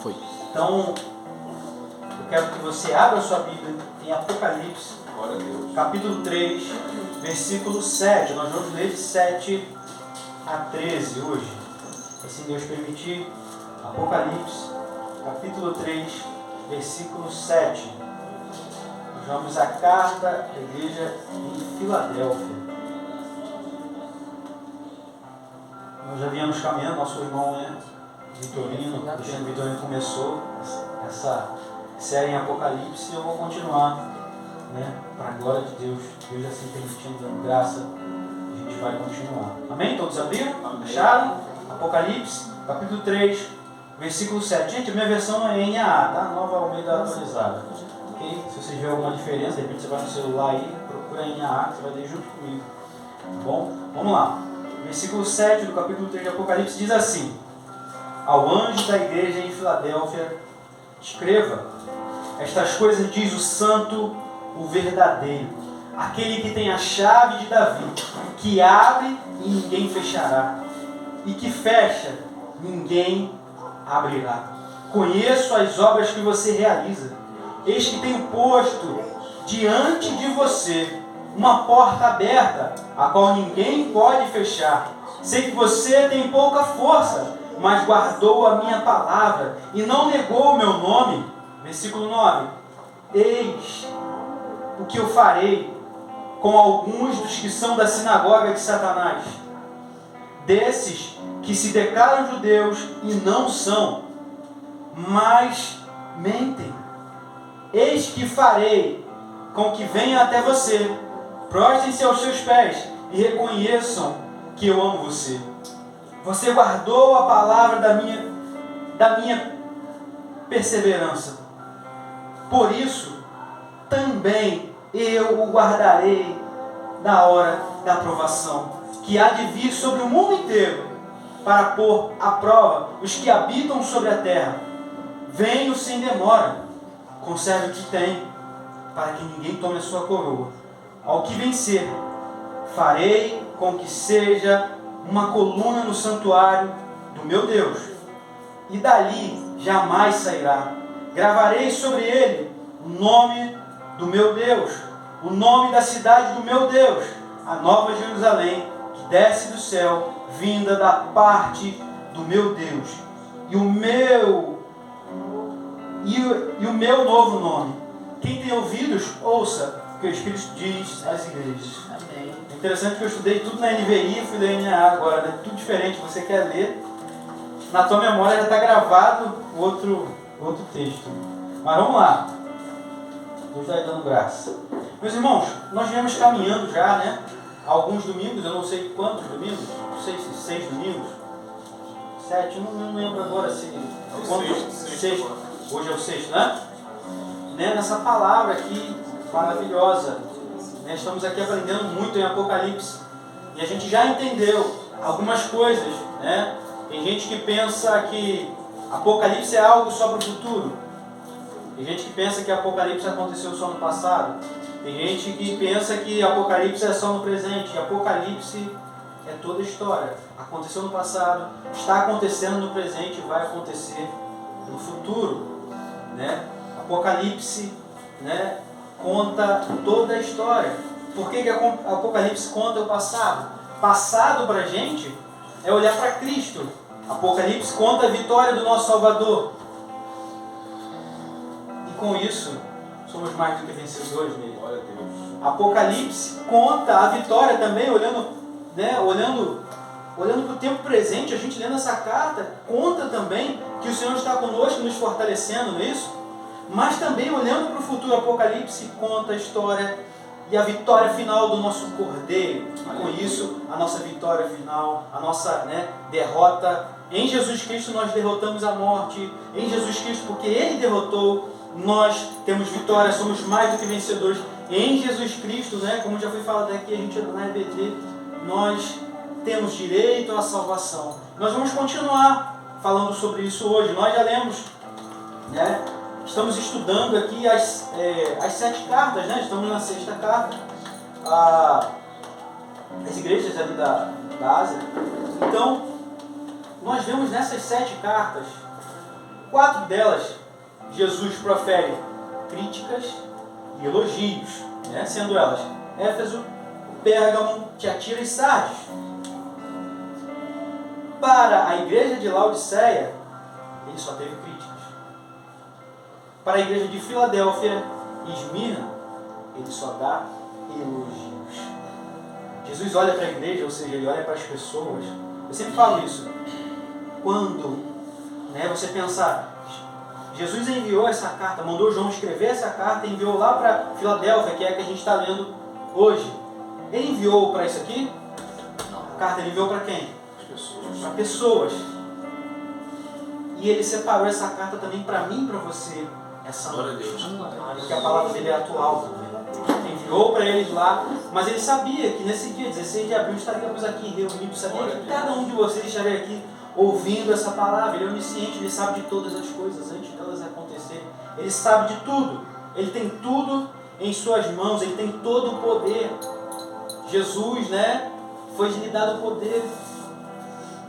Foi. Então, eu quero que você abra a sua Bíblia em Apocalipse, capítulo 3, versículo 7. Nós vamos ler de 7 a 13 hoje. Assim Deus permitir. Apocalipse, capítulo 3, versículo 7. Nós vamos à carta da igreja em Filadélfia. Nós já viemos caminhando, nosso irmão, Vitorino, o Cristiano Vitorino começou essa série em Apocalipse e eu vou continuar, para a glória de Deus. Deus assim permitindo, dando graça, a gente vai continuar. Amém? Todos abriram? Acharam? Apocalipse, capítulo 3, versículo 7. Gente, a minha versão é em AA, tá? Nova Almeida atualizada. Ok? Se você tiver alguma diferença, de repente você vai no celular aí, procura em AA, que você vai ler junto comigo. Tá bom? Vamos lá. Versículo 7 do capítulo 3 de Apocalipse diz assim: ao anjo da igreja em Filadélfia, escreva: estas coisas diz o santo, o verdadeiro, aquele que tem a chave de Davi, que abre e ninguém fechará, e que fecha, ninguém abrirá. Conheço as obras que você realiza. Eis que tenho posto diante de você uma porta aberta, a qual ninguém pode fechar. Sei que você tem pouca força, mas guardou a minha palavra e não negou o meu nome. Versículo 9. Eis o que eu farei com alguns dos que são da sinagoga de Satanás, desses que se declaram judeus e não são, mas mentem. Eis que farei com que venham até você, prostem-se aos seus pés e reconheçam que eu amo você. Você guardou a palavra da minha perseverança. Por isso, também eu o guardarei na hora da provação, que há de vir sobre o mundo inteiro, para pôr à prova os que habitam sobre a terra. Venho sem demora, conserve o que tem, para que ninguém tome a sua coroa. Ao que vencer, farei com que seja uma coluna no santuário do meu Deus, e dali jamais sairá. Gravarei sobre ele o nome do meu Deus, o nome da cidade do meu Deus, a nova Jerusalém, que desce do céu, vinda da parte do meu Deus, e o meu novo nome. Quem tem ouvidos, ouça o que o Espírito diz às igrejas. Amém. É interessante que eu estudei tudo na NVI e fui ler NAA agora, tudo diferente. Você quer ler, na tua memória já está gravado outro texto. Mas vamos lá. Deus está dando graça. Meus irmãos, nós viemos caminhando já, alguns domingos, eu não sei quantos domingos, não sei se 6 domingos, 7, não lembro agora se... Sexto. Hoje é o sexto, nessa palavra aqui maravilhosa. Estamos aqui aprendendo muito em Apocalipse. E a gente já entendeu algumas coisas, Tem gente que pensa que Apocalipse é algo só para o futuro. Tem gente que pensa que Apocalipse aconteceu só no passado. Tem gente que pensa que Apocalipse é só no presente. E Apocalipse é toda a história. Aconteceu no passado, está acontecendo no presente e vai acontecer no futuro. Apocalipse, conta toda a história. Por que Apocalipse conta o passado? Passado para a gente é olhar para Cristo. Apocalipse conta a vitória do nosso Salvador. E com isso, somos mais do que vencedores nele. Apocalipse conta a vitória também, olhando para o tempo presente. A gente lendo essa carta, conta também que o Senhor está conosco, nos fortalecendo, não é isso? Mas também olhando para o futuro, Apocalipse conta a história e a vitória final do nosso Cordeiro. E com isso, a nossa vitória final, a nossa derrota. Em Jesus Cristo nós derrotamos a morte. Em Jesus Cristo, porque Ele derrotou, nós temos vitória, somos mais do que vencedores. Em Jesus Cristo, como já foi falado aqui, a gente na EBT, nós temos direito à salvação. Nós vamos continuar falando sobre isso hoje. Nós já lemos, estamos estudando aqui as 7 cartas, estamos na 6ª carta, as igrejas ali da Ásia. Então, nós vemos nessas 7 cartas 4 delas, Jesus profere críticas e elogios, né? Sendo elas Éfeso, Pérgamo, Tiatira e Sardes. Para a igreja de Laodiceia, ele só teve críticas. Para a igreja de Filadélfia e Esmirna, ele só dá elogios. Jesus olha para a igreja, ou seja, ele olha para as pessoas. Eu sempre falo isso. Quando você pensar, Jesus enviou essa carta, mandou João escrever essa carta, enviou lá para Filadélfia, que é a que a gente está lendo hoje. Ele enviou para isso aqui? A carta ele enviou para quem? Para pessoas. E ele separou essa carta também para mim e para você essa noite. Porque a palavra dele é atual também. Enviou para eles lá, mas ele sabia que nesse dia, 16 de abril, estaríamos aqui reunidos. Sabia que cada um de vocês estaria aqui ouvindo essa palavra. Ele é onisciente, ele sabe de todas as coisas antes delas acontecerem. Ele sabe de tudo. Ele tem tudo em suas mãos, ele tem todo o poder. Jesus, foi-lhe dado o poder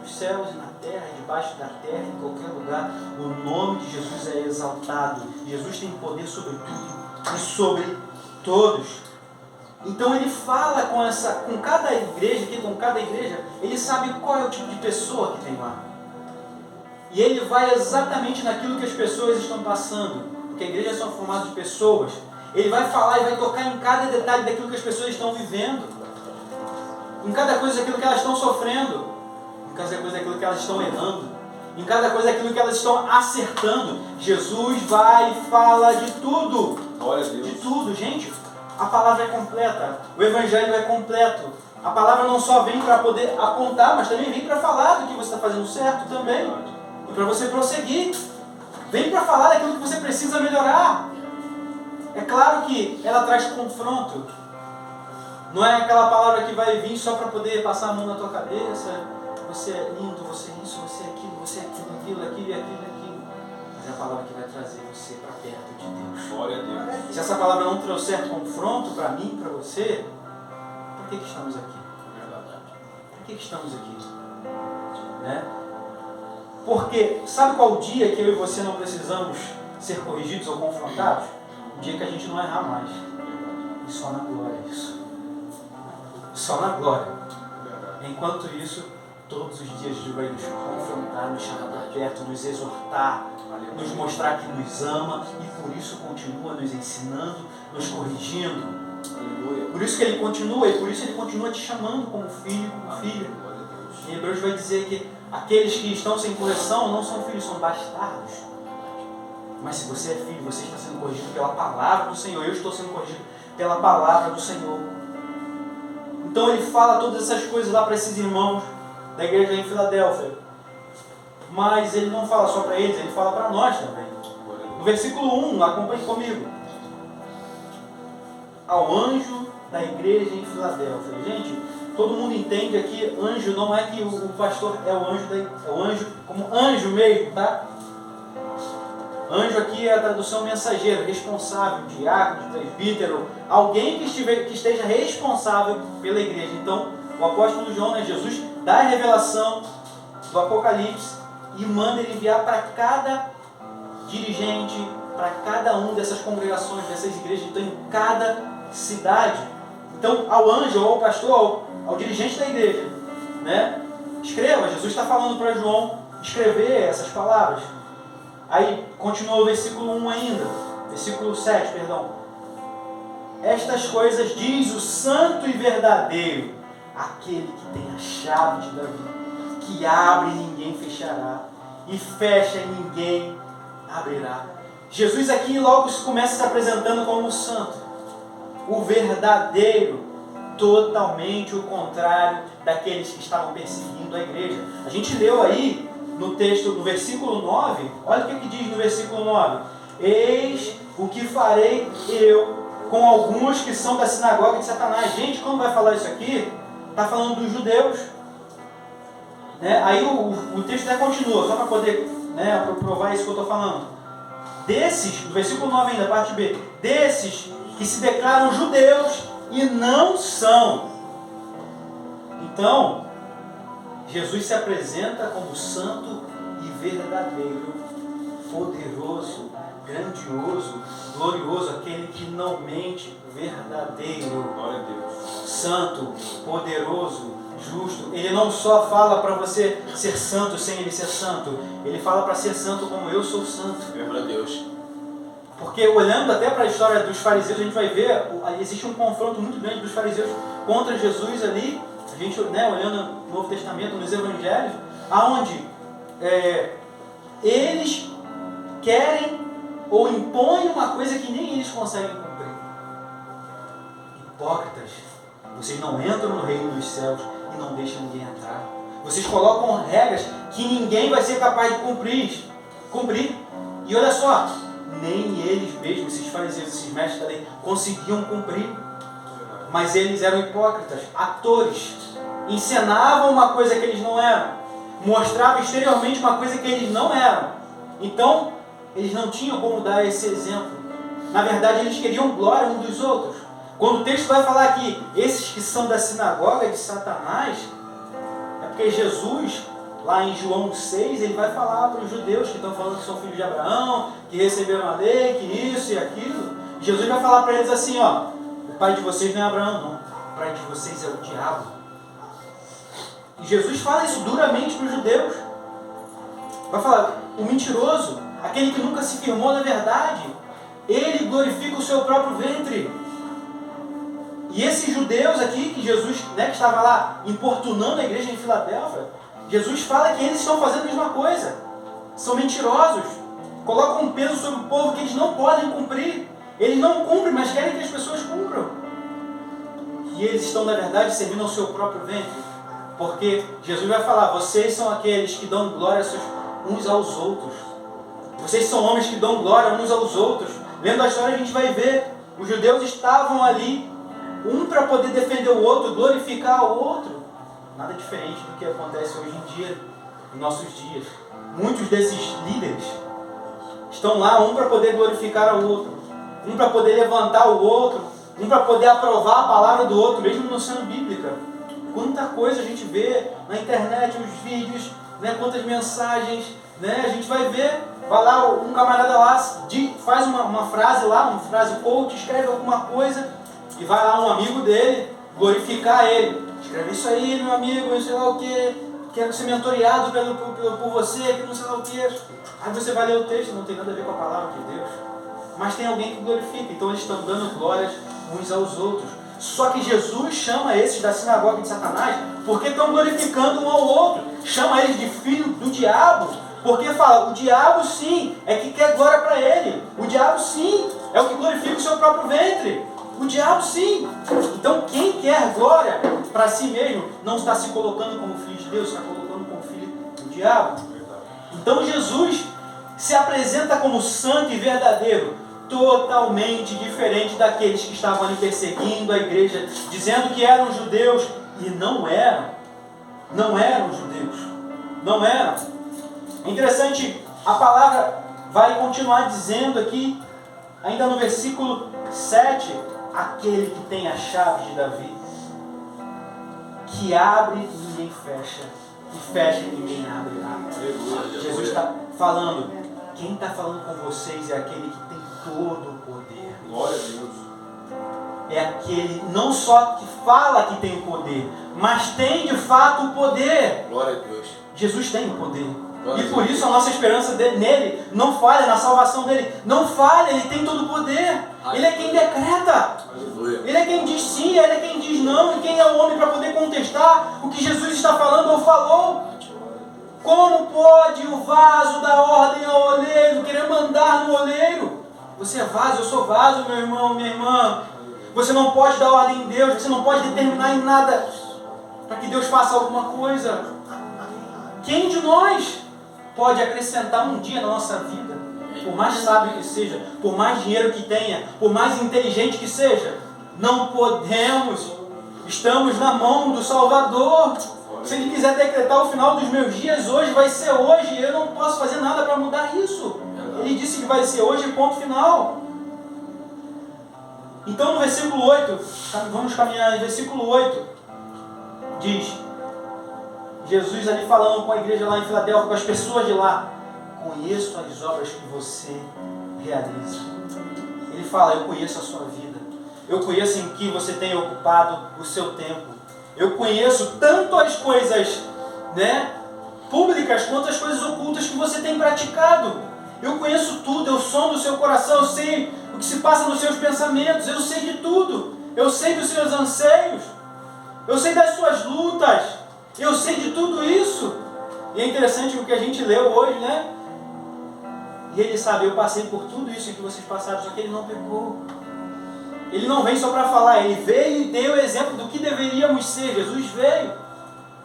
nos céus e na terra, debaixo da terra, em qualquer lugar. O nome de Jesus é exaltado. Jesus tem poder sobre tudo e sobre todos. Então ele fala com cada igreja, ele sabe qual é o tipo de pessoa que tem lá. E ele vai exatamente naquilo que as pessoas estão passando, porque a igreja é só formada de pessoas. Ele vai falar e vai tocar em cada detalhe daquilo que as pessoas estão vivendo, em cada coisa daquilo que elas estão sofrendo, em cada coisa daquilo que elas estão errando, em cada coisa daquilo que elas estão acertando. Jesus vai e fala de tudo. Glória a Deus. De tudo, gente. A palavra é completa, o evangelho é completo. A palavra não só vem para poder apontar, mas também vem para falar do que você está fazendo certo também, e para você prosseguir. Vem para falar daquilo que você precisa melhorar. É claro que ela traz confronto. Não é aquela palavra que vai vir só para poder passar a mão na tua cabeça. Você é lindo, você é isso, você é aquilo, aquilo e aquilo. É a palavra que vai trazer você para perto de Deus. Glória a Deus. Se essa palavra não trouxer confronto para mim, para você, por que estamos aqui? Por que estamos aqui? Porque sabe qual o dia que eu e você não precisamos ser corrigidos ou confrontados? O dia que a gente não errar mais. E só na glória isso. Só na glória. Enquanto isso, todos os dias Deus vai nos confrontar, nos chamar para perto, nos exortar, nos mostrar que nos ama e por isso continua nos ensinando, nos corrigindo. Por isso que Ele continua e por isso Ele continua te chamando como filho, como filha. Em Hebreus vai dizer que aqueles que estão sem correção não são filhos, são bastardos. Mas se você é filho, você está sendo corrigido pela palavra do Senhor. Eu estou sendo corrigido pela palavra do Senhor. Então Ele fala todas essas coisas lá para esses irmãos da igreja em Filadélfia. Mas Ele não fala só para eles, Ele fala para nós também. No versículo 1, acompanhe comigo. Ao anjo da igreja em Filadélfia. Gente, todo mundo entende aqui, anjo não é que o pastor é o anjo como anjo mesmo, tá? Anjo aqui é a tradução mensageiro, responsável, diácono, presbítero, alguém que esteja responsável pela igreja. Então, o apóstolo João, Jesus, dá a revelação do Apocalipse e manda ele enviar para cada dirigente, para cada um dessas congregações, dessas igrejas, então em cada cidade. Então, ao anjo, ou ao pastor, ao dirigente da igreja, escreva. Jesus está falando para João escrever essas palavras. Aí, continua o versículo 1 ainda, versículo 7, perdão. Estas coisas diz o santo e verdadeiro, aquele que tem a chave de Davi, que abre e ninguém fechará, e fecha e ninguém abrirá. Jesus aqui logo começa se apresentando como o santo, o verdadeiro, totalmente o contrário daqueles que estavam perseguindo a igreja. A gente leu aí no texto do versículo 9, olha o que diz no versículo 9: eis o que farei eu com alguns que são da sinagoga de Satanás. Gente, quando vai falar isso aqui, está falando dos judeus. Aí o texto até continua, só para poder provar isso que eu estou falando. Desses, do versículo 9 ainda, parte B, desses que se declaram judeus e não são. Então, Jesus se apresenta como santo e verdadeiro poderoso, grandioso, glorioso, aquele que não mente, verdadeiro, Glória a Deus. santo, poderoso, justo. Ele não só fala para você ser santo sem ele ser santo, ele fala para ser santo como eu sou santo. Glória a Deus. Porque olhando até para a história dos fariseus, a gente vai ver, existe um confronto muito grande dos fariseus contra Jesus ali, a gente, olhando no Novo Testamento, nos Evangelhos, aonde eles querem ou impõem uma coisa que nem eles conseguem cumprir. Hipócritas, vocês não entram no reino dos céus e não deixam ninguém entrar. Vocês colocam regras que ninguém vai ser capaz de cumprir. E olha só, nem eles mesmos, esses fariseus, esses mestres da lei, conseguiam cumprir. Mas eles eram hipócritas, atores. Encenavam uma coisa que eles não eram. Mostravam exteriormente uma coisa que eles não eram. Então, eles não tinham como dar esse exemplo. Na verdade, eles queriam glória uns dos outros. Quando o texto vai falar que esses que são da sinagoga de Satanás, é porque Jesus, lá em João 6, ele vai falar para os judeus que estão falando que são filhos de Abraão, que receberam a lei, que isso e aquilo. Jesus vai falar para eles assim, ó, o pai de vocês não é Abraão, não. O pai de vocês é o diabo. E Jesus fala isso duramente para os judeus. Vai falar, o mentiroso, aquele que nunca se firmou na verdade, ele glorifica o seu próprio ventre. E esses judeus aqui, que Jesus, que estava lá importunando a igreja em Filadélfia, Jesus fala que eles estão fazendo a mesma coisa. São mentirosos. Colocam um peso sobre o povo que eles não podem cumprir. Eles não cumprem, mas querem que as pessoas cumpram. E eles estão, na verdade, servindo ao seu próprio ventre. Porque Jesus vai falar, vocês são aqueles que dão glória uns aos outros. Vocês são homens que dão glória uns aos outros. Lendo a história a gente vai ver, os judeus estavam ali, um para poder defender o outro, glorificar o outro. Nada diferente do que acontece hoje em dia, em nossos dias. Muitos desses líderes estão lá, um para poder glorificar o outro, um para poder levantar o outro, um para poder aprovar a palavra do outro, mesmo não sendo bíblica. Quanta coisa a gente vê na internet, os vídeos, quantas mensagens, a gente vai ver, vai lá, um camarada lá, faz uma frase lá, uma frase coach, escreve alguma coisa, e vai lá um amigo dele glorificar ele. Escreve isso aí, meu amigo, não sei lá o que, quero ser mentoreado por você, que não sei lá o que. Aí você vai ler o texto, não tem nada a ver com a palavra de Deus. Mas tem alguém que glorifica, então eles estão dando glórias uns aos outros. Só que Jesus chama esses da sinagoga de Satanás porque estão glorificando um ao outro. Chama eles de filho do diabo, porque fala, o diabo sim é que quer glória para ele. O diabo sim é o que glorifica o seu próprio ventre. O diabo sim. Então quem quer glória para si mesmo não está se colocando como filho de Deus, está colocando como filho do diabo. Então Jesus se apresenta como santo e verdadeiro, totalmente diferente daqueles que estavam ali perseguindo a igreja, dizendo que eram judeus e não eram. Não eram judeus. Não eram. Interessante, a palavra vai continuar dizendo aqui, ainda no versículo 7, aquele que tem a chave de Davi, que abre e ninguém fecha, e fecha e ninguém abre. Jesus está falando, quem está falando com vocês é aquele que tem todo o poder. Glória a Deus. É aquele não só que fala que tem o poder, mas tem de fato o poder. Glória a Deus. Jesus tem o poder. Glória E por isso a nossa esperança nele não falha, na salvação dele não falha, ele tem todo o poder. Ele é quem decreta. Aleluia. Ele é quem diz sim, ele é quem diz não, e quem é o homem para poder contestar o que Jesus está falando ou falou. Como pode o vaso dar ordem ao oleiro, querer mandar no oleiro? Você é vaso, eu sou vaso, meu irmão, minha irmã. Você não pode dar ordem em Deus, você não pode determinar em nada para que Deus faça alguma coisa. Quem de nós pode acrescentar um dia na nossa vida? Por mais sábio que seja, por mais dinheiro que tenha, por mais inteligente que seja, não podemos. Estamos na mão do Salvador. Se Ele quiser decretar o final dos meus dias, hoje vai ser hoje. Eu não posso fazer nada para mudar isso. Ele disse que vai ser hoje, ponto final. Então no versículo 8, vamos caminhar, versículo 8, diz, Jesus ali falando com a igreja lá em Filadélfia, com as pessoas de lá, conheço as obras que você realiza. Ele fala, eu conheço a sua vida. Eu conheço em que você tem ocupado o seu tempo. Eu conheço tanto as coisas, públicas quanto as coisas ocultas que você tem praticado. Eu conheço tudo, eu sondo o seu coração, eu sei o que se passa nos seus pensamentos, eu sei de tudo. Eu sei dos seus anseios, eu sei das suas lutas, eu sei de tudo isso. E é interessante o que a gente leu hoje, E ele sabe, eu passei por tudo isso que vocês passaram, só que ele não pecou. Ele não vem só para falar, ele veio e deu o exemplo do que deveríamos ser. Jesus veio,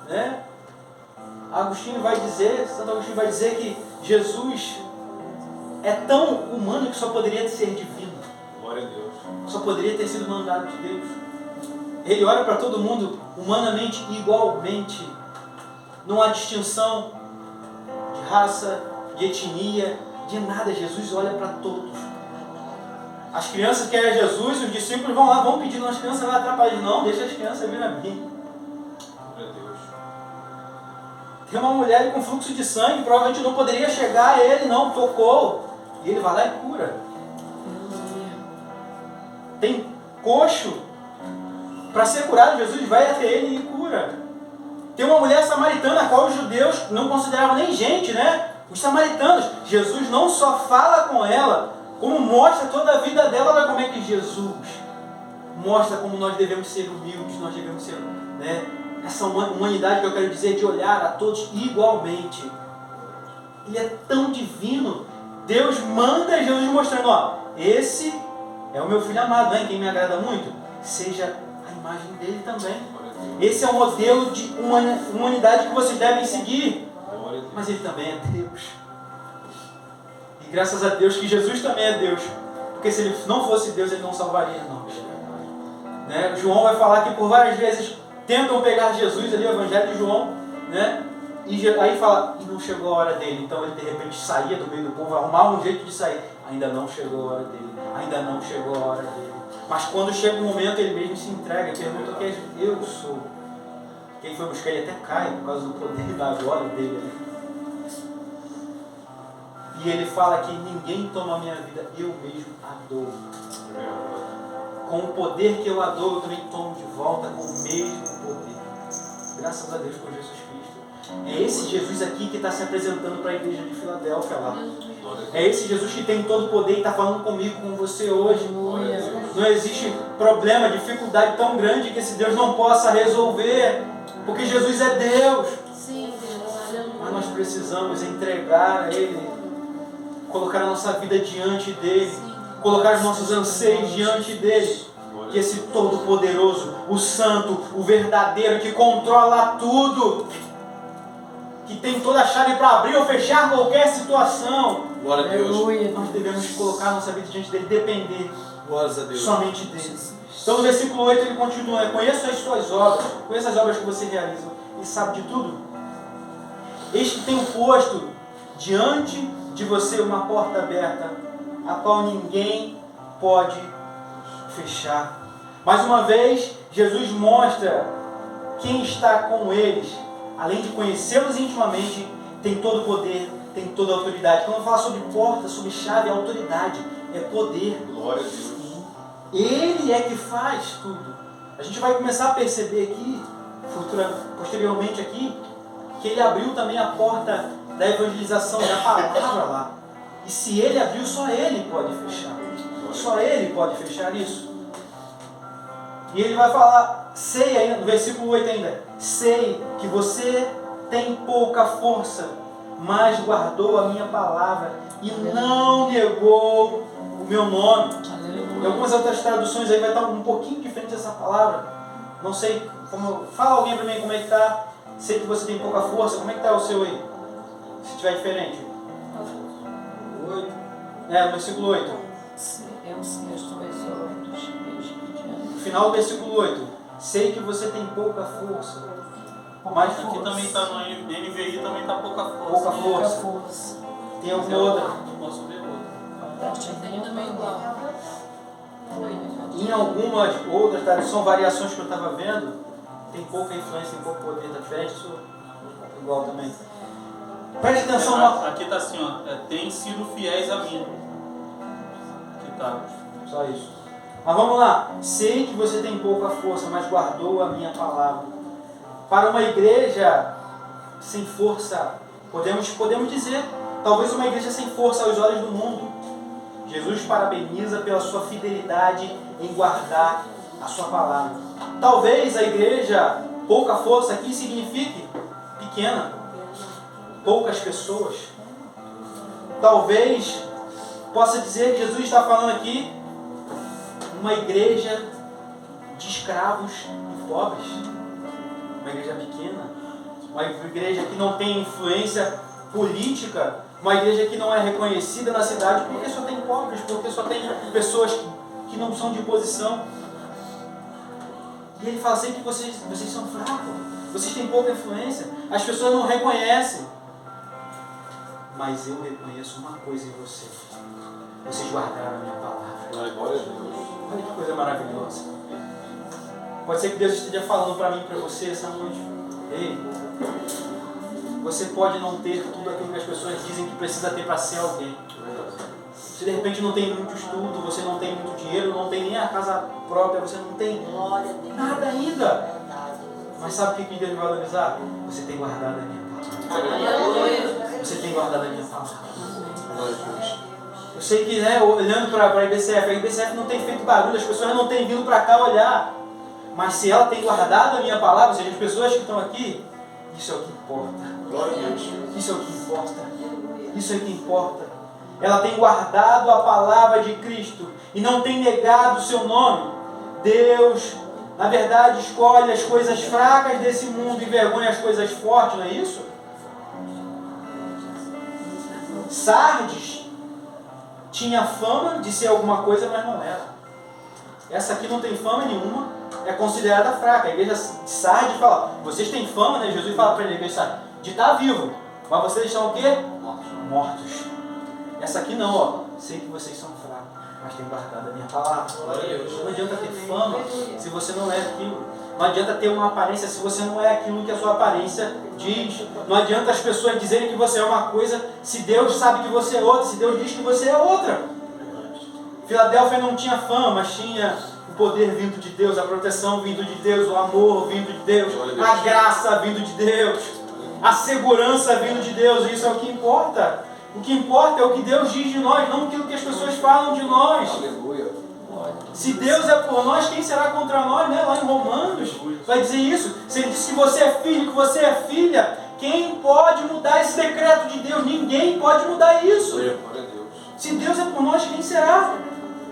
Santo Agostinho vai dizer que Jesus é tão humano que só poderia ser divino. Glória a Deus. Só poderia ter sido mandado de Deus. Ele olha para todo mundo humanamente igualmente. Não há distinção de raça, de etnia, de nada. Jesus olha para todos. As crianças querem Jesus, os discípulos vão lá, vão pedindo, as crianças vai atrapalhar. Não, deixa as crianças vir a mim. Glória a Deus. Tem uma mulher com fluxo de sangue, provavelmente não poderia chegar a ele, não, tocou. E ele vai lá e cura. Tem coxo, para ser curado, Jesus vai até ele e cura. Tem uma mulher samaritana, a qual os judeus não consideravam nem gente, Os samaritanos. Jesus não só fala com ela, como mostra toda a vida dela. Olha como é que Jesus mostra como nós devemos ser humildes, nós devemos ser, essa humanidade que eu quero dizer, de olhar a todos igualmente. Ele é tão divino. Deus manda Jesus mostrando, esse é o meu filho amado, quem me agrada muito. Seja a imagem dele também. Esse é o modelo de humanidade que vocês devem seguir. Mas ele também é Deus. E graças a Deus que Jesus também é Deus. Porque se ele não fosse Deus, ele não salvaria nós. João vai falar que por várias vezes tentam pegar Jesus ali, o Evangelho de João, E aí fala, e não chegou a hora dele. Então ele de repente saía do meio do povo, arrumava um jeito de sair. Ainda não chegou a hora dele. Ainda não chegou a hora dele. Mas quando chega o momento, ele mesmo se entrega e pergunta quem eu sou. Quem foi buscar ele até cai por causa do poder e da glória dele. E ele fala que ninguém toma a minha vida, eu mesmo a dou. Com o poder que eu a dou, eu também tomo de volta com o mesmo poder. Graças a Deus por Jesus Cristo. É esse Jesus aqui que está se apresentando para a igreja de Filadélfia lá. É esse Jesus que tem todo o poder e está falando comigo, com você hoje. Não existe problema, dificuldade tão grande que esse Deus não possa resolver. Porque Jesus é Deus. Sim, Deus. Mas nós precisamos entregar a Ele, colocar a nossa vida diante dEle, colocar os nossos anseios diante dEle. Que esse Todo-Poderoso, o Santo, o Verdadeiro, que controla tudo, que tem toda a chave para abrir ou fechar qualquer situação. Glória a Deus. Nós devemos colocar a nossa vida diante dEle, depender Glórias a Deus. somente dEle. Então no versículo 8 ele continua, conheço as suas obras, conheço as obras que você realiza, e sabe de tudo. Eis que tenho posto diante de você uma porta aberta, a qual ninguém pode fechar. Mais uma vez, Jesus mostra quem está com eles, além de conhecê-los intimamente, tem todo o poder, tem toda a autoridade. Quando eu falo sobre porta, sobre chave, é autoridade, é poder. Glória a Deus. Ele é que faz tudo. A gente vai começar a perceber aqui, posteriormente aqui, que ele abriu também a porta da evangelização, da palavra lá. E se ele abriu, só ele pode fechar. Só ele pode fechar isso. E ele vai falar, sei ainda, no versículo 8 ainda, sei que você tem pouca força, mas guardou a minha palavra e não negou o meu nome. Em algumas outras traduções aí vai estar um pouquinho diferente essa palavra. Não sei como. Fala alguém para mim como é que está. Sei que você tem pouca força. Como é que está o seu aí? Se tiver diferente. 8. No versículo 8. Eu sei as tuas obras. No final do versículo 8. Sei que você tem pouca força. Mas aqui também está no NVI, também está pouca força. Pouca força. Tem alguma outra? Não posso ver outra. Tem também igual. Em algumas outras traduções, variações que eu estava vendo, tem pouca influência, tem pouco poder, está diferente, isso igual também. Preste atenção no... Aqui está assim, ó. Tem sido fiéis a mim. Aqui tá. Só isso. Mas vamos lá. Sei que você tem pouca força, mas guardou a minha palavra. Para uma igreja sem força, podemos dizer, talvez uma igreja sem força aos olhos do mundo, Jesus parabeniza pela sua fidelidade em guardar a sua palavra. Talvez a igreja, pouca força aqui signifique pequena, poucas pessoas. Talvez possa dizer que Jesus está falando aqui uma igreja de escravos e pobres, uma igreja pequena, uma igreja que não tem influência política, uma igreja que não é reconhecida na cidade porque só tem pobres, porque só tem pessoas que não são de posição. E ele fala assim que vocês são fracos, vocês têm pouca influência, as pessoas não reconhecem. Mas eu reconheço uma coisa em vocês: vocês guardaram a minha palavra. Glória a Deus. Olha que coisa maravilhosa. Pode ser que Deus esteja falando para mim e para você essa noite: ei, você pode não ter tudo aquilo que as pessoas dizem que precisa ter para ser alguém. Se de repente não tem muito estudo, você não tem muito dinheiro, não tem nem a casa própria, você não tem nada ainda. Mas sabe o que Deus vai valorizar? Você tem guardado a minha palavra. Você tem guardado a minha palavra. Eu sei que, né, olhando para a IBCF não tem feito barulho, as pessoas não têm vindo para cá olhar. Mas se ela tem guardado a minha palavra, ou seja, as pessoas que estão aqui, isso é o que importa. Glória a Deus. Isso é o que importa. Isso é o que importa. Ela tem guardado a palavra de Cristo e não tem negado o seu nome. Deus, na verdade, escolhe as coisas fracas desse mundo e envergonha as coisas fortes, não é isso? Sardes tinha fama de ser alguma coisa, mas não era. Essa aqui não tem fama nenhuma, é considerada fraca. A igreja de Sardes fala: vocês têm fama, né? Jesus fala para a igreja de estar vivo, mas vocês estão o quê? Mortos. Essa aqui não, ó. Sei que vocês são fracos, mas tem guardado a minha palavra. Não adianta ter fama se você não é aquilo. Não adianta ter uma aparência se você não é aquilo que a sua aparência diz. Não adianta as pessoas dizerem que você é uma coisa se Deus sabe que você é outra, se Deus diz que você é outra. Filadélfia não tinha fama, mas tinha o poder vindo de Deus, a proteção vindo de Deus, o amor vindo de Deus, a graça vindo de Deus, a segurança vindo de Deus. Isso é o que importa. O que importa é o que Deus diz de nós, não aquilo que as pessoas falam de nós. Aleluia. Se Deus é por nós, quem será contra nós, né? Lá em Romanos vai dizer isso. Se ele diz que você é filho, que você é filha, quem pode mudar esse decreto de Deus? Ninguém pode mudar isso. Glória a Deus. Se Deus é por nós, quem será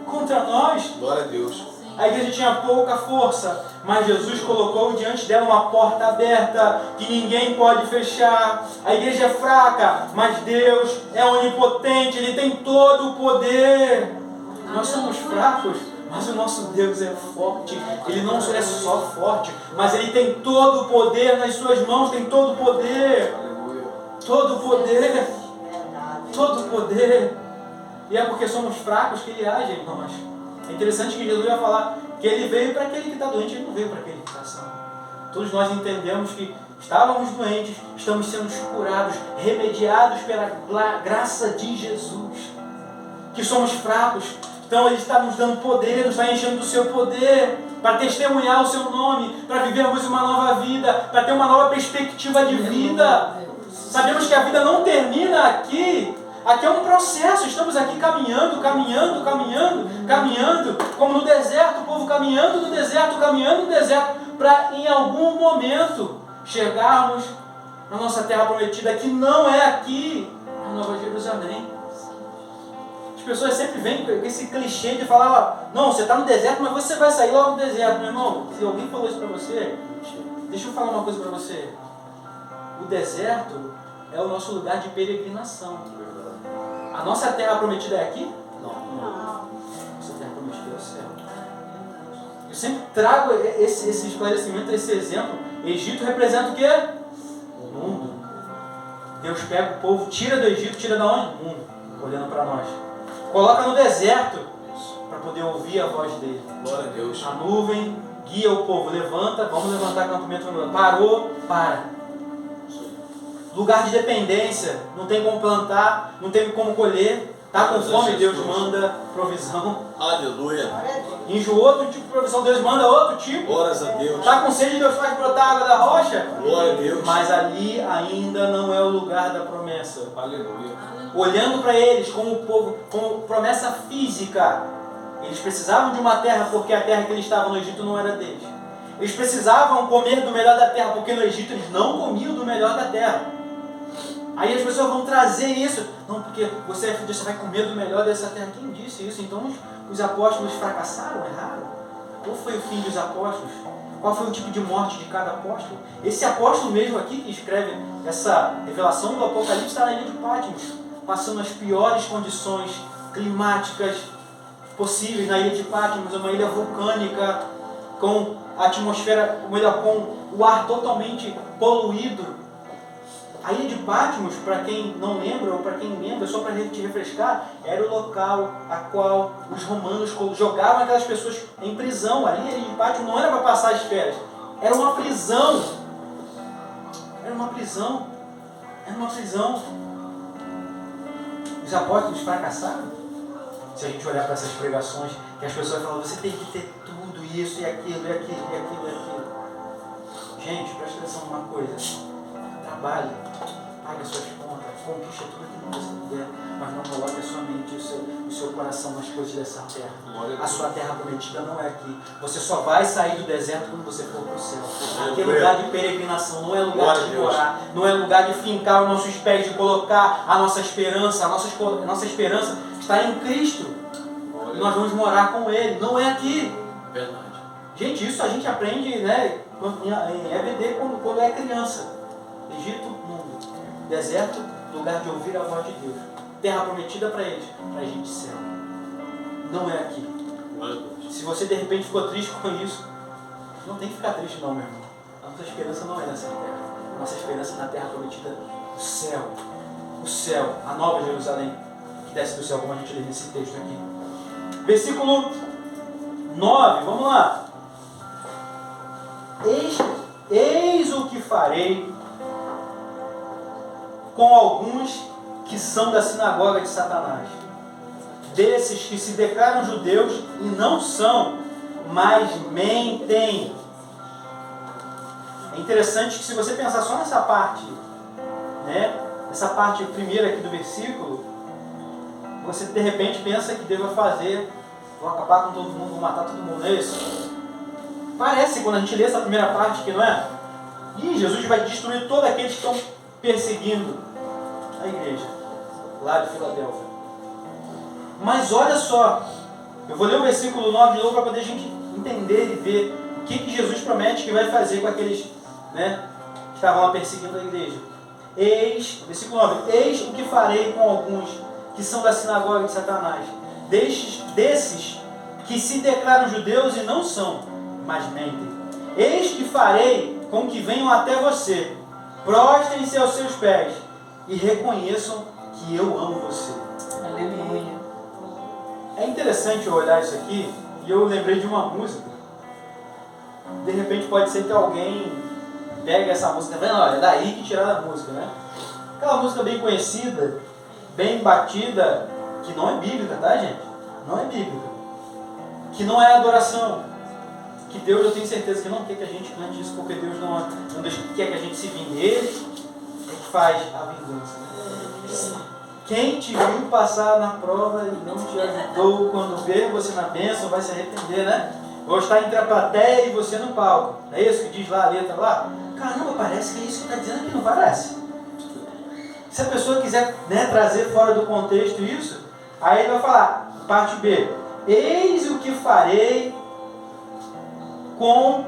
contra nós? Glória a Deus. A igreja tinha pouca força, mas Jesus colocou diante dela uma porta aberta que ninguém pode fechar. A igreja é fraca, mas Deus é onipotente, Ele tem todo o poder. Nós somos fracos, mas o nosso Deus é forte. Ele não é só forte, mas Ele tem todo o poder nas suas mãos, tem todo o poder. Aleluia. Todo o poder. Todo o poder. E é porque somos fracos que Ele age em nós. É interessante que Jesus vai falar que Ele veio para aquele que está doente, Ele não veio para aquele que está são. Todos nós entendemos que estávamos doentes, estamos sendo curados, remediados pela graça de Jesus. Que somos fracos, então Ele está nos dando poder, nos está enchendo do seu poder, para testemunhar o seu nome, para vivermos uma nova vida, para ter uma nova perspectiva de vida. Sabemos que a vida não termina aqui. Aqui é um processo, estamos aqui caminhando, como no deserto, o povo caminhando no deserto, para em algum momento chegarmos na nossa terra prometida, que não é aqui, na Nova Jerusalém. As pessoas sempre vêm com esse clichê de falar: não, você está no deserto, mas você vai sair logo do deserto. Meu irmão, se alguém falou isso para você, deixa eu falar uma coisa para você. O deserto é o nosso lugar de peregrinação. A nossa terra prometida é aqui? Não. Nossa terra prometida é o céu. Eu sempre trago esse esclarecimento, esse exemplo. Egito representa o quê? O mundo. Deus pega o povo, tira do Egito, tira da onde? O mundo. Olhando para nós. Coloca no deserto para poder ouvir a voz dele. Glória a Deus. A nuvem guia o povo. Levanta, vamos levantar acampamento. Parou, para. lugar de dependência, não tem como plantar, não tem como colher, tá com fome, Deus manda provisão. Aleluia. Enjoou outro tipo de provisão, Deus manda outro tipo. Glórias a Deus. Tá com sede, Deus faz brotar água da rocha. Glória a Deus. Mas ali ainda não é o lugar da promessa. Aleluia. Olhando para eles como povo, como promessa física, eles precisavam de uma terra porque a terra que eles estavam no Egito não era deles. Eles precisavam comer do melhor da terra porque no Egito eles não comiam do melhor da terra. Aí as pessoas vão trazer isso, não, porque você vai comer do melhor dessa terra. Quem disse isso? Então os apóstolos fracassaram, erraram? Qual foi o fim dos apóstolos? Qual foi o tipo de morte de cada apóstolo? Esse apóstolo mesmo aqui que escreve essa revelação do Apocalipse está na ilha de Patmos, passando as piores condições climáticas possíveis na ilha de Patmos, uma ilha vulcânica, com a atmosfera, com o ar totalmente poluído. A ilha de Patmos, para quem não lembra, ou para quem lembra, só para te refrescar, era o local a qual os romanos jogavam aquelas pessoas em prisão. Ali, a ilha de Patmos não era para passar as férias, era uma prisão. Era uma prisão. Era uma prisão. Os apóstolos fracassaram? Se a gente olhar para essas pregações, que as pessoas falam, você tem que ter tudo isso e aquilo, e aquilo, e aquilo, e aquilo. Gente, presta atenção numa coisa. Trabalhe, pague as suas contas, conquiste tudo aquilo que você puder, mas não coloque a sua mente e o seu coração nas coisas dessa terra. A sua terra prometida não é aqui. Você só vai sair do deserto quando você for para o céu. Aqui é lugar de peregrinação, não é lugar de morar, não é lugar de fincar os nossos pés, de colocar a nossa esperança. A nossa esperança está em Cristo. E nós vamos morar com Ele, não é aqui. Verdade. Gente, isso a gente aprende, né, em EBD quando é criança. Egito, mundo. Deserto, lugar de ouvir a voz de Deus. Terra prometida para eles, para a gente céu. Não é aqui. Se você de repente ficou triste com isso, não tem que ficar triste não, meu irmão. A nossa esperança não é nessa terra. A nossa esperança é na terra prometida, o céu. O céu, a nova Jerusalém, que desce do céu, como a gente lê nesse texto aqui. Versículo 9, vamos lá. Eis o que farei com alguns que são da sinagoga de Satanás, desses que se declaram judeus e não são, mas mentem. É interessante que se você pensar só nessa parte, né, essa parte primeira aqui do versículo, você de repente pensa que Deus vai fazer, vou acabar com todo mundo, vou matar todo mundo, não é isso? Parece, quando a gente lê essa primeira parte, que não é? E Jesus vai destruir todos aqueles que estão perseguindo a igreja lá de Filadélfia. Mas olha só, eu vou ler o versículo 9 de novo para poder a gente entender e ver o que Jesus promete que vai fazer com aqueles, né, que estavam lá perseguindo a igreja. Versículo 9, eis o que farei com alguns que são da sinagoga de Satanás, desses que se declaram judeus e não são, mas mentem. Eis que farei com que venham até você, prostrem-se aos seus pés e reconheçam que eu amo você. Aleluia. É interessante eu olhar isso aqui e eu lembrei de uma música. De repente pode ser que alguém pegue essa música, tá vendo? Olha, é daí que tiraram a música, né? Aquela música bem conhecida, bem batida, que não é bíblica, tá, gente? Não é bíblica. Que não é adoração. Que Deus, eu tenho certeza que não quer que a gente cante isso, porque Deus não quer que a gente se vingue. Ele é que faz a vingança. Quem te viu passar na prova e não te ajudou, quando ver você na bênção, vai se arrepender, né? Vou estar entre a plateia e você no palco. Não é isso que diz lá a letra lá? Caramba, parece que é isso que está dizendo aqui, não parece? Se a pessoa quiser, né, trazer fora do contexto isso, aí ele vai falar, parte B, eis o que farei com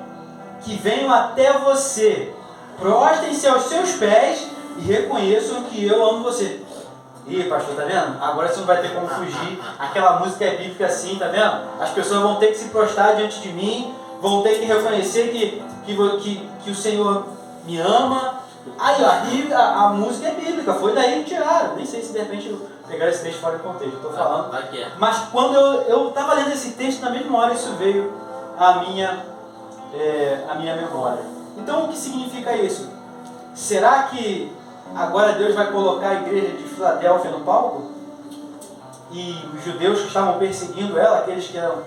que venham até você, prostrem-se aos seus pés e reconheçam que eu amo você. Ih, pastor, tá vendo? Agora você não vai ter como fugir. Aquela música é bíblica assim, tá vendo? As pessoas vão ter que se prostrar diante de mim, vão ter que reconhecer que o Senhor me ama. Aí, ó, a música é bíblica, foi daí que tiraram. Nem sei se de repente pegaram esse texto fora de contexto, estou falando. Mas quando eu estava lendo esse texto, na mesma hora isso veio à minha memória. Então, o que significa isso? Será que agora Deus vai colocar a igreja de Filadélfia no palco? E os judeus que estavam perseguindo ela, aqueles que eram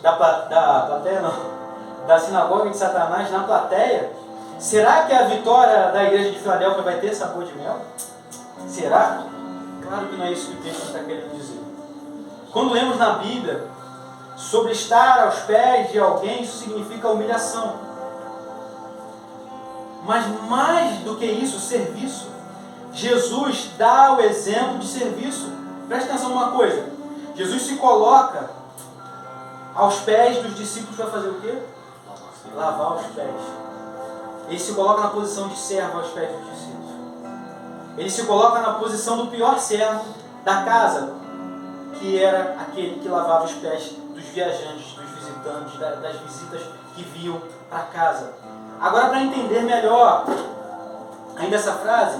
da plateia, não, da sinagoga de Satanás na plateia, será que a vitória da igreja de Filadélfia vai ter sabor de mel? Será? Claro que não é isso que o texto está querendo dizer. Quando lemos na Bíblia sobre estar aos pés de alguém, isso significa humilhação. Mas mais do que isso, serviço. Jesus dá o exemplo de serviço. Presta atenção numa coisa. Jesus se coloca aos pés dos discípulos para fazer o quê? Lavar os pés. Ele se coloca na posição de servo aos pés dos discípulos. Ele se coloca na posição do pior servo da casa, que era aquele que lavava os pés dos viajantes, dos visitantes, das visitas que vinham para casa. Agora, para entender melhor ainda essa frase,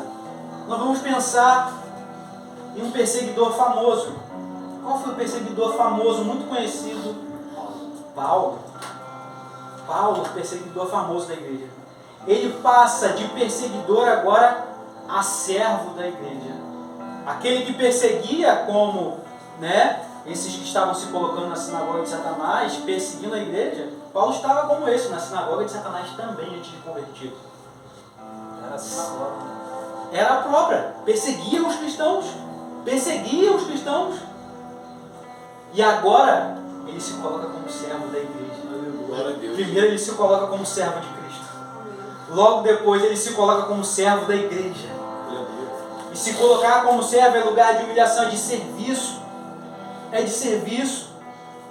nós vamos pensar em um perseguidor famoso. Qual foi o perseguidor famoso, muito conhecido? Paulo. Paulo, perseguidor famoso da igreja. Ele passa de perseguidor agora a servo da igreja. Aquele que perseguia como, esses que estavam se colocando na sinagoga de Satanás, perseguindo a igreja, Paulo estava como esse, na sinagoga de Satanás também, antes de convertido. Era a sinagoga. Era a própria. Perseguia os cristãos. E agora, ele se coloca como servo da igreja. Glória a Deus. Primeiro ele se coloca como servo de Cristo. Logo depois ele se coloca como servo da igreja. Glória a Deus. E se colocar como servo é lugar de humilhação, é de serviço. É de serviço.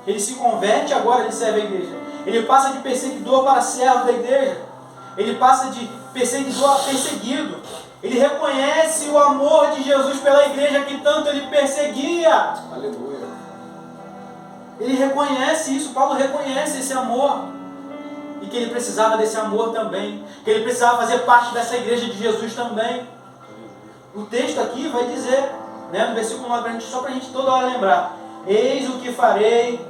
Ele se converte, agora ele serve a igreja. Ele passa de perseguidor para servo da igreja. Ele passa de perseguidor a perseguido. Ele reconhece o amor de Jesus pela igreja que tanto ele perseguia. Aleluia. Ele reconhece isso, Paulo reconhece esse amor. E que ele precisava desse amor também. Que ele precisava fazer parte dessa igreja de Jesus também. O texto aqui vai dizer, no versículo 9, só para a gente toda hora lembrar: eis o que farei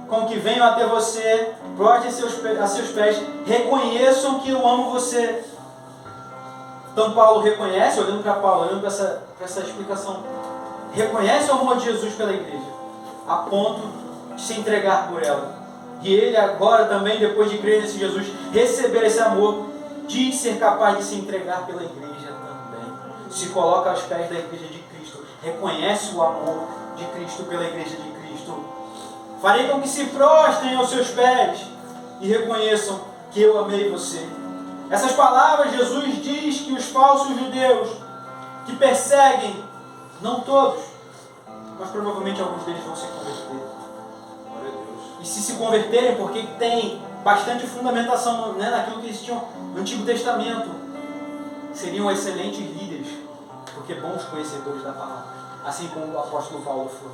com que venham até você, prostrem a seus pés, reconheçam que eu amo você. Então Paulo reconhece, olhando para Paulo, olhando para essa explicação, reconhece o amor de Jesus pela igreja, a ponto de se entregar por ela. E ele agora também, depois de crer nesse Jesus, receber esse amor, de ser capaz de se entregar pela igreja também. Se coloca aos pés da igreja de Cristo, reconhece o amor de Cristo pela igreja de Cristo. Farei com que se prostrem aos seus pés e reconheçam que eu amei você. Essas palavras, Jesus diz que os falsos judeus que perseguem, não todos, mas provavelmente alguns deles vão se converter. Glória a Deus. E se converterem, porque tem bastante fundamentação naquilo que eles tinham no Antigo Testamento, seriam excelentes líderes, porque bons conhecedores da palavra, assim como o apóstolo Paulo foi.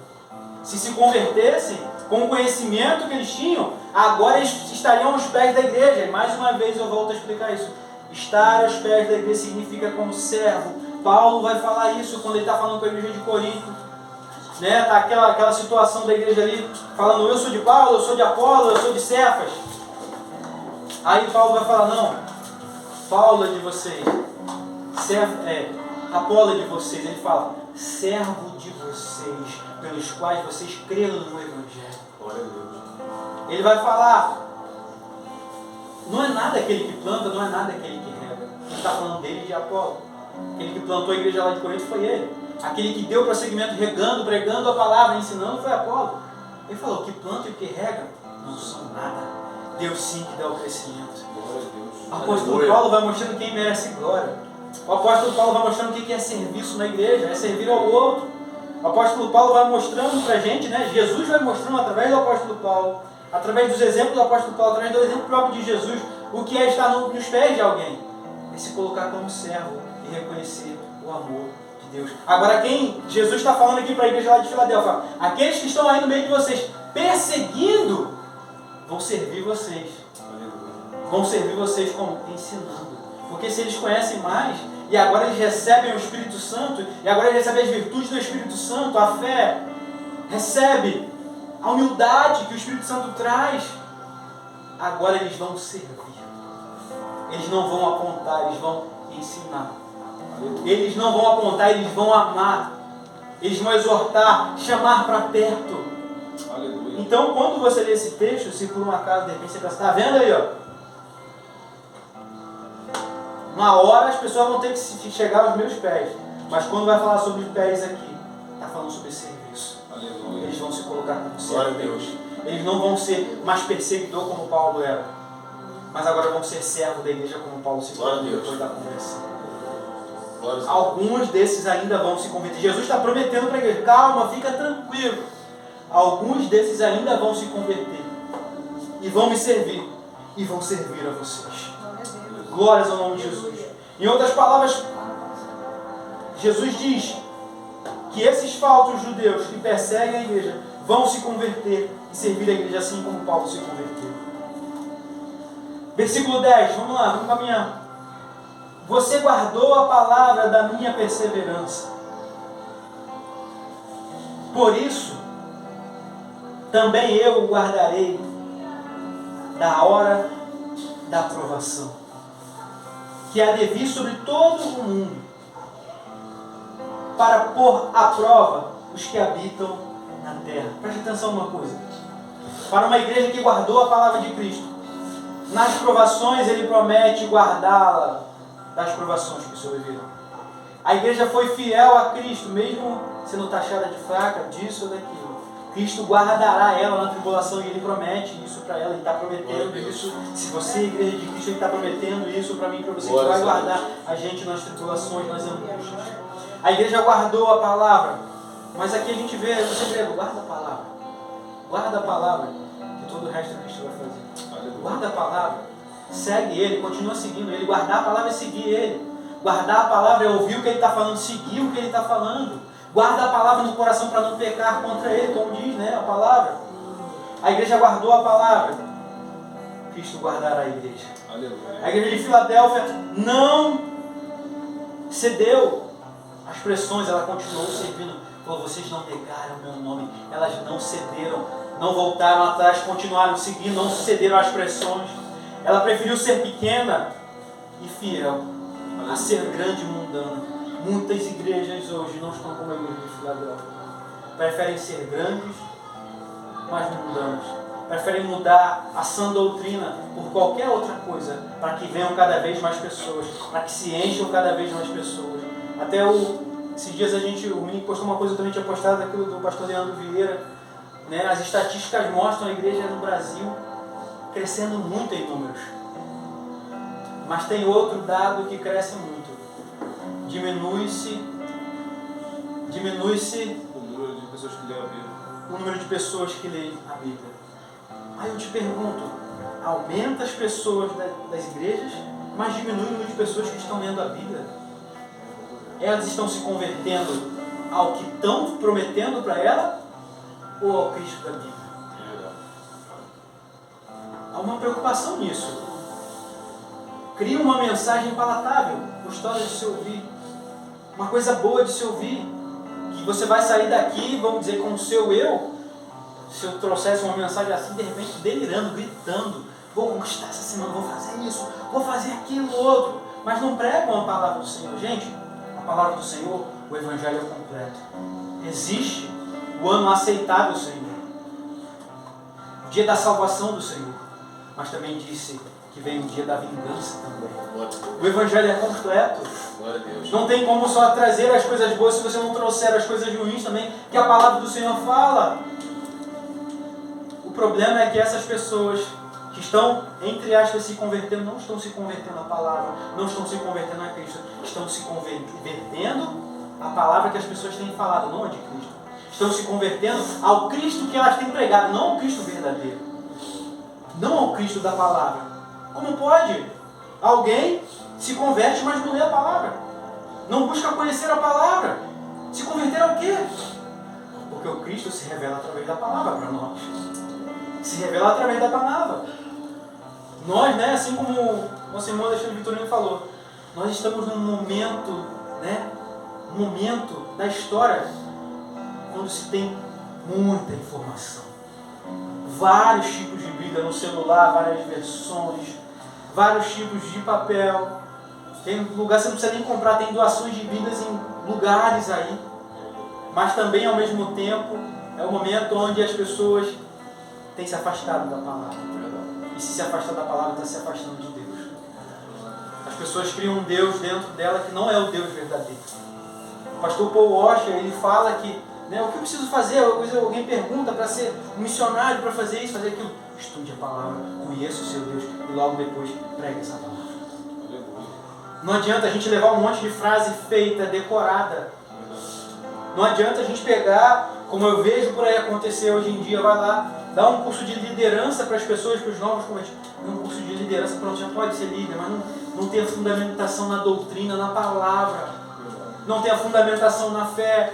Se convertessem com o conhecimento que eles tinham, agora eles estariam aos pés da igreja. E mais uma vez eu volto a explicar isso. Estar aos pés da igreja significa como servo. Paulo vai falar isso quando ele está falando com a igreja de Corinto. Tá aquela situação da igreja ali, falando: eu sou de Paulo, eu sou de Apolo, eu sou de Cefas. Aí Paulo vai falar: não, Paulo é de vocês, Apolo é de vocês. Ele fala: servo de vocês, pelos quais vocês creram no Evangelho. Glória a Deus. Ele vai falar: não é nada aquele que planta, não é nada aquele que rega. Ele está falando dele e de Apolo. Aquele que plantou a igreja lá de Corinto foi ele. Aquele que deu prosseguimento regando, pregando a palavra, ensinando, foi Apolo. Ele falou: o que planta e o que rega não são nada. Deus sim que dá o crescimento. Glória a Deus. O apóstolo Aleluia. Paulo vai mostrando quem merece glória. O apóstolo Paulo vai mostrando o que é serviço na igreja, é servir ao outro. O apóstolo Paulo vai mostrando para a gente, Jesus vai mostrando através do apóstolo Paulo, através dos exemplos do apóstolo Paulo, através do exemplo próprio de Jesus, o que é estar nos pés de alguém. É se colocar como servo e reconhecer o amor de Deus. Agora, quem Jesus está falando aqui para a igreja lá de Filadélfia: aqueles que estão aí no meio de vocês, perseguindo, vão servir vocês. Aleluia. Vão servir vocês como? Ensinando. Porque se eles conhecem mais, e agora eles recebem o Espírito Santo, e agora eles recebem as virtudes do Espírito Santo, a fé, recebe a humildade que o Espírito Santo traz, agora eles vão servir. Eles não vão apontar, eles vão ensinar. Eles não vão apontar, eles vão amar. Eles vão exortar, chamar para perto. Aleluia. Então, quando você lê esse texto, se por um acaso de repente você pensa, está vendo aí, ó? Uma hora as pessoas vão ter que chegar aos meus pés. Mas quando vai falar sobre pés aqui, está falando sobre serviço. Aleluia. Eles vão se colocar como Glória a servos. Deus. Eles não vão ser mais perseguidor como Paulo era. Mas agora vão ser servo da igreja como Paulo se Glória a tornou Deus. depois da conversão. Glória a Deus. Alguns desses ainda vão se converter. Jesus está prometendo para a igreja, calma, fica tranquilo. Alguns desses ainda vão se converter. E vão me servir. E vão servir a vocês. Glórias ao nome de Jesus. Em outras palavras, Jesus diz que esses falsos judeus que perseguem a igreja vão se converter e servir a igreja assim como Paulo se converteu. Versículo 10, vamos lá, vamos caminhar. Você guardou a palavra da minha perseverança. Por isso, também eu o guardarei da hora da aprovação, que há de vir sobre todo o mundo, para pôr à prova os que habitam na terra. Preste atenção numa coisa. Para uma igreja que guardou a palavra de Cristo, nas provações ele promete guardá-la das provações que sobrevirão. A igreja foi fiel a Cristo, mesmo sendo taxada de fraca, disso ou daquilo. Cristo guardará ela na tribulação e ele promete isso para ela. Ele está prometendo isso. Se você é a igreja de Cristo, ele está prometendo isso para mim e para você, que vai guardar a gente nas tribulações, nas angústias. A igreja guardou a palavra, mas aqui a gente vê o segredo: guarda a palavra. Guarda a palavra, que todo o resto Cristo vai fazer. Guarda a palavra, segue ele, continua seguindo ele. Guardar a palavra é seguir ele. Guardar a palavra é ouvir o que ele está falando, seguir o que ele está falando. Guarda a palavra no coração para não pecar contra ele, como diz, né, a palavra. A igreja guardou a palavra. Cristo guardará a igreja. Aleluia. A igreja de Filadélfia não cedeu às pressões, ela continuou servindo. Falou, vocês não negaram o meu nome. Elas não cederam, não voltaram atrás, continuaram seguindo, não cederam às pressões. Ela preferiu ser pequena e fiel a ser grande e mundana. Muitas igrejas hoje não estão como a igreja de Filadélfia. Preferem ser grandes, mas mundanos. Preferem mudar a sã doutrina por qualquer outra coisa, para que venham cada vez mais pessoas, para que se encham cada vez mais pessoas. Até esses dias o menino postou uma coisa que eu também tinha postado, aquilo do pastor Leandro Vieira, né? As estatísticas mostram a igreja no Brasil crescendo muito em números. Mas tem outro dado que cresce muito. Diminui-se O número de pessoas que lêem a Bíblia. o número de pessoas que leem a Bíblia. Aí eu te pergunto, aumenta as pessoas das igrejas, mas diminui o número de pessoas que estão lendo a Bíblia? Elas estão se convertendo ao que estão prometendo para ela ou ao Cristo da Bíblia? Há uma preocupação nisso. Cria uma mensagem palatável, gostosa de se ouvir, uma coisa boa de se ouvir, que você vai sair daqui, vamos dizer, com o seu eu. Se eu trouxesse uma mensagem assim, de repente delirando, gritando, vou conquistar essa semana, vou fazer isso, vou fazer aquilo, outro, mas não pregam a palavra do Senhor. Gente, a palavra do Senhor, o Evangelho é completo. Existe o ano aceitável do Senhor, o dia da salvação do Senhor, mas também disse que vem o dia da vingança também. O Evangelho é completo. Glória a Deus. Não tem como só trazer as coisas boas se você não trouxer as coisas ruins também, que a palavra do Senhor fala. O problema é que essas pessoas que estão, entre aspas, se convertendo, não estão se convertendo à palavra, não estão se convertendo a Cristo, estão se convertendo à palavra que as pessoas têm falado, não a de Cristo. Estão se convertendo ao Cristo que elas têm pregado, não ao Cristo verdadeiro. Não ao Cristo da palavra. Como pode? Alguém se converte, mas não lê a palavra. Não busca conhecer a palavra. Se converter ao quê? Porque o Cristo se revela através da palavra para nós. Se revela através da palavra. Nós, né, assim como o nosso irmão Alexandre Vitorino falou, nós estamos num momento, né, momento da história quando se tem muita informação. Vários tipos de Bíblia no celular, várias versões, vários tipos de papel. Tem lugar que você não precisa nem comprar, tem doações de vidas em lugares aí. Mas também, ao mesmo tempo, é o momento onde as pessoas têm se afastado da palavra. E se afastar da palavra, está se afastando de Deus. As pessoas criam um Deus dentro dela que não é o Deus verdadeiro. O pastor Paul Washer, ele fala que, né, o que eu preciso fazer? Alguém pergunta para ser um missionário, para fazer isso, fazer aquilo. Estude a palavra, conheça o seu Deus e logo depois pregue essa palavra. Não adianta a gente levar um monte de frase feita, decorada. Não adianta a gente pegar, como eu vejo por aí acontecer hoje em dia, vai lá, dar um curso de liderança para as pessoas, para os novos convertidos. Um curso de liderança, pronto, já pode ser líder, mas não tem a fundamentação na doutrina, na palavra. Não tem a fundamentação na fé.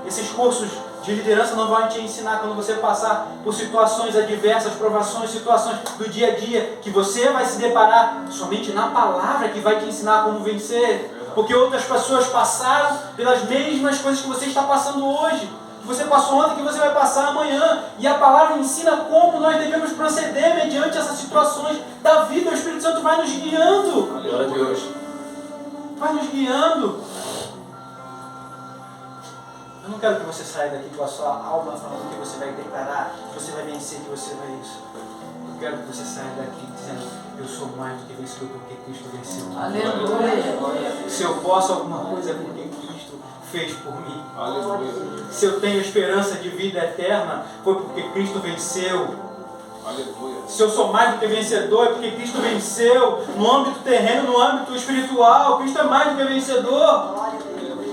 Esses cursos de liderança não vão te ensinar quando você passar por situações adversas, provações, situações do dia a dia, que você vai se deparar somente na palavra que vai te ensinar como vencer. Porque outras pessoas passaram pelas mesmas coisas que você está passando hoje, que você passou ontem, que você vai passar amanhã. E a palavra ensina como nós devemos proceder mediante essas situações da vida. O Espírito Santo vai nos guiando. Glória a Deus. Vai nos guiando. Eu não quero que você saia daqui com a sua alma falando que você vai declarar, que você vai vencer, que você vai isso. Eu quero que você saia daqui dizendo: eu sou mais do que vencedor porque Cristo venceu. Aleluia. Se eu posso alguma coisa é porque Cristo fez por mim. Aleluia. Se eu tenho esperança de vida eterna, foi porque Cristo venceu. Aleluia. Se eu sou mais do que vencedor, é porque Cristo venceu. No âmbito terreno, no âmbito espiritual, Cristo é mais do que vencedor.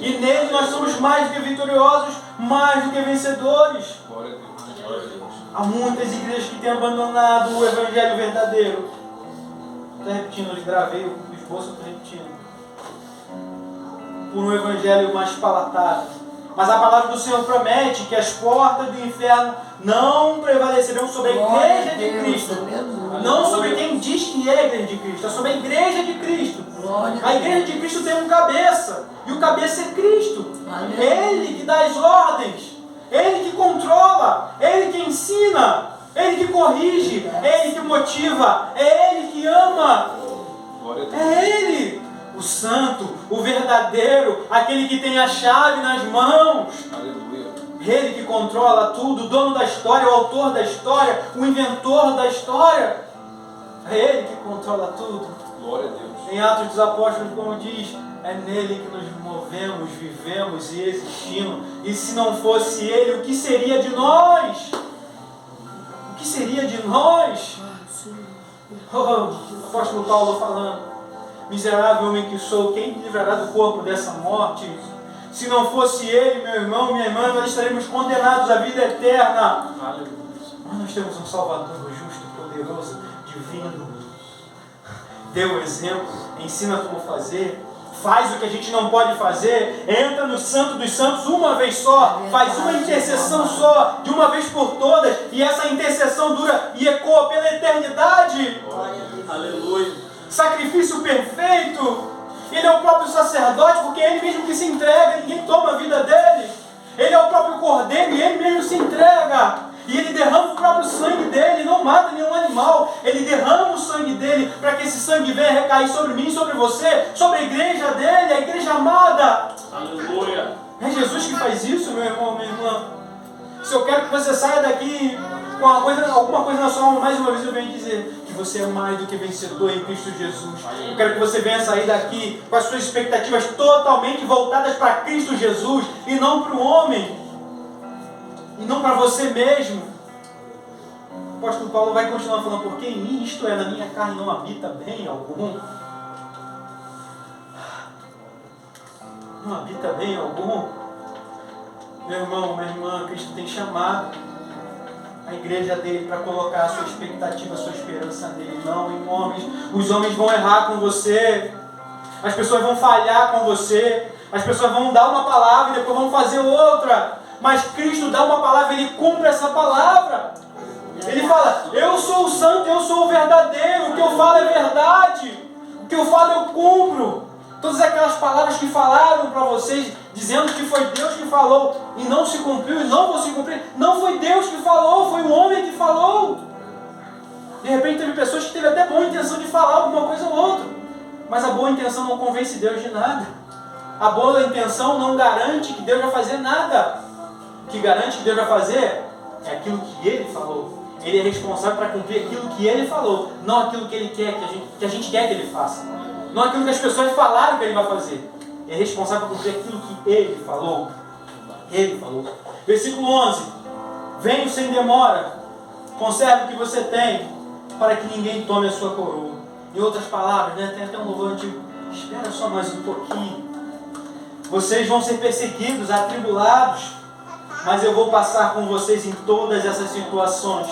E nele nós somos mais do que vitoriosos, mais do que vencedores. Glória a Deus. Glória a Deus. Há muitas igrejas que têm abandonado o evangelho verdadeiro. Estou repetindo, eu gravei o esboço, estou repetindo. Por um evangelho mais palatável. Mas a palavra do Senhor promete que as portas do inferno não prevalecerão sobre a igreja de Cristo. Não sobre quem diz que é a igreja de Cristo, é sobre a igreja de Cristo. A igreja de Cristo tem um cabeça, e o cabeça é Cristo. Ele que dá as ordens, Ele que controla, Ele que ensina, Ele que corrige, Ele que motiva, é Ele que ama. Glória a Deus. É Ele, o santo, o verdadeiro, aquele que tem a chave nas mãos. Aleluia. Ele que controla tudo, o dono da história, o autor da história, o inventor da história. É Ele que controla tudo. Glória a Deus. Em Atos dos Apóstolos, como diz, é nele que nos movemos, vivemos e existimos. E se não fosse Ele, o que seria de nós? O que seria de nós? Oh, o apóstolo Paulo falando: miserável homem que sou, quem me livrará do corpo dessa morte? Se não fosse Ele, meu irmão, minha irmã, nós estaremos condenados à vida eterna. Mas nós temos um Salvador justo, poderoso, divino. Deu o exemplo, ensina como fazer, faz o que a gente não pode fazer, entra no Santo dos Santos uma vez só, faz uma intercessão só, de uma vez por todas, e essa intercessão dura e ecoa pela eternidade. Aleluia. Sacrifício perfeito. Ele é o próprio sacerdote, porque é Ele mesmo que se entrega, ninguém toma a vida dele. Ele é o próprio cordeiro e Ele mesmo se entrega. E Ele derrama o próprio sangue dele, não mata nenhum animal. Ele derrama o sangue dele para que esse sangue venha recair sobre mim, sobre você, sobre a igreja dele, a igreja amada. Aleluia. É Jesus que faz isso, meu irmão, minha irmã. Se eu quero que você saia daqui com alguma coisa na sua alma, mais uma vez eu venho dizer que você é mais do que vencedor em Cristo Jesus. Eu quero que você venha sair daqui com as suas expectativas totalmente voltadas para Cristo Jesus e não para o homem. E não para você mesmo. O apóstolo Paulo vai continuar falando: porque em mim, isto é, na minha carne, não habita bem algum. Não habita bem algum. Meu irmão, minha irmã, Cristo tem chamado a igreja dele para colocar a sua expectativa, a sua esperança nele, não em homens. Os homens vão errar com você. As pessoas vão falhar com você. As pessoas vão dar uma palavra e depois vão fazer outra. Mas Cristo dá uma palavra, Ele cumpre essa palavra. Ele fala: eu sou o santo, eu sou o verdadeiro, o que eu falo é verdade, o que eu falo eu cumpro. Todas aquelas palavras que falaram para vocês, dizendo que foi Deus que falou e não se cumpriu e não vou se cumprir, não foi Deus que falou, foi o homem que falou. De repente teve pessoas que teve até boa intenção de falar alguma coisa ou outra, Mas a boa intenção não convence Deus de nada. A boa intenção não garante que Deus vai fazer nada. O que garante que Deus vai fazer é aquilo que Ele falou. Ele é responsável para cumprir aquilo que Ele falou, não aquilo que Ele quer, que a gente quer que Ele faça. Não aquilo que as pessoas falaram que Ele vai fazer. Ele é responsável por cumprir aquilo que Ele falou. Ele falou. Versículo 11. Venho sem demora, conserve o que você tem, para que ninguém tome a sua coroa. Em outras palavras, né, tem até um louvor antigo, espera só mais um pouquinho. Vocês vão ser perseguidos, atribulados, mas eu vou passar com vocês em todas essas situações.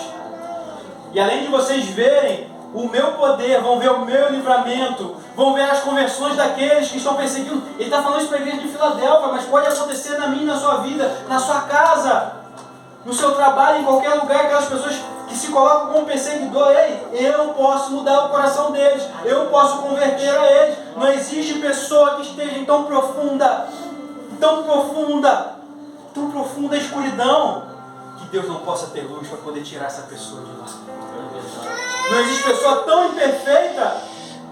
E além de vocês verem o meu poder, vão ver o meu livramento, vão ver as conversões daqueles que estão perseguindo. Ele está falando isso para a igreja de Filadélfia, mas pode acontecer na minha, na sua vida, na sua casa, no seu trabalho, em qualquer lugar, aquelas pessoas que se colocam como perseguidor. Ei, eu posso mudar o coração deles, eu posso converter a eles. Não existe pessoa que esteja em tão profunda escuridão, que Deus não possa ter luz para poder tirar essa pessoa de lá. Não existe pessoa tão imperfeita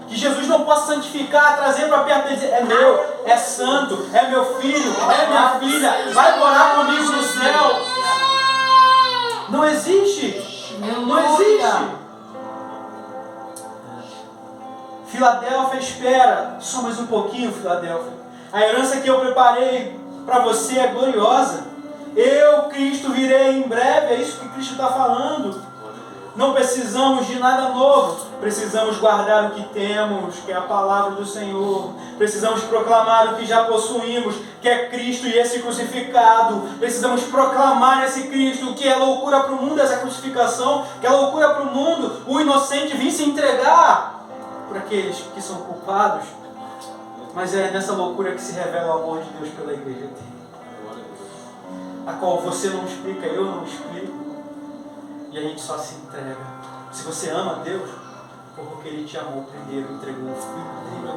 que Jesus não possa santificar, trazer para perto e dizer: é meu, é santo, é meu filho, é minha filha, vai morar comigo no céu. Não existe. Não existe. Filadélfia, espera. Só mais um pouquinho, Filadélfia. A herança que eu preparei para você é gloriosa. Eu, Cristo, virei em breve. É isso que Cristo está falando. Não precisamos de nada novo. Precisamos guardar o que temos, que é a palavra do Senhor. Precisamos proclamar o que já possuímos, que é Cristo e esse crucificado. Precisamos proclamar esse Cristo, que é loucura para o mundo, essa crucificação, que é loucura para o mundo. O inocente vir se entregar por aqueles que são culpados. Mas é nessa loucura que se revela o amor de Deus pela igreja dele, a qual você não explica, eu não explico. E a gente só se entrega. Se você ama Deus, foi porque Ele te amou primeiro, entregou o Filho dele.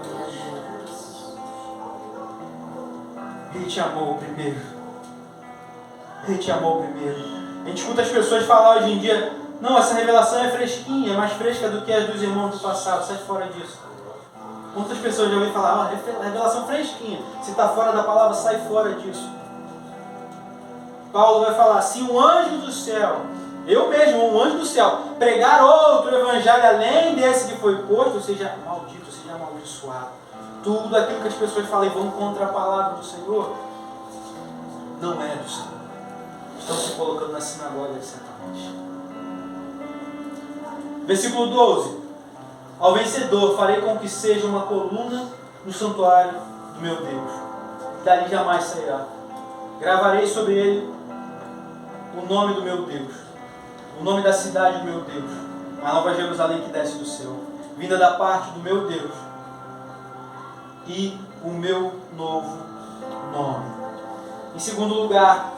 Ele te amou primeiro. Ele te amou primeiro. A gente escuta as pessoas falar hoje em dia: não, essa revelação é fresquinha, é mais fresca do que as dos irmãos do passado. Sai fora disso. Quantas pessoas já ouviram falar: revelação fresquinha. Se está fora da palavra, sai fora disso. Paulo vai falar: se um anjo do céu, eu mesmo, um anjo do céu, pregar outro evangelho além desse que foi posto, seja maldito, seja amaldiçoado. Tudo aquilo que as pessoas falam e vão contra a palavra do Senhor, não é do Senhor. Estão se colocando na sinagoga de Satanás. Versículo 12. Ao vencedor farei com que seja uma coluna no santuário do meu Deus. Dali jamais sairá. Gravarei sobre ele o nome do meu Deus, o nome da cidade do meu Deus, a nova Jerusalém que desce do céu, vinda da parte do meu Deus, e o meu novo nome. Em segundo lugar,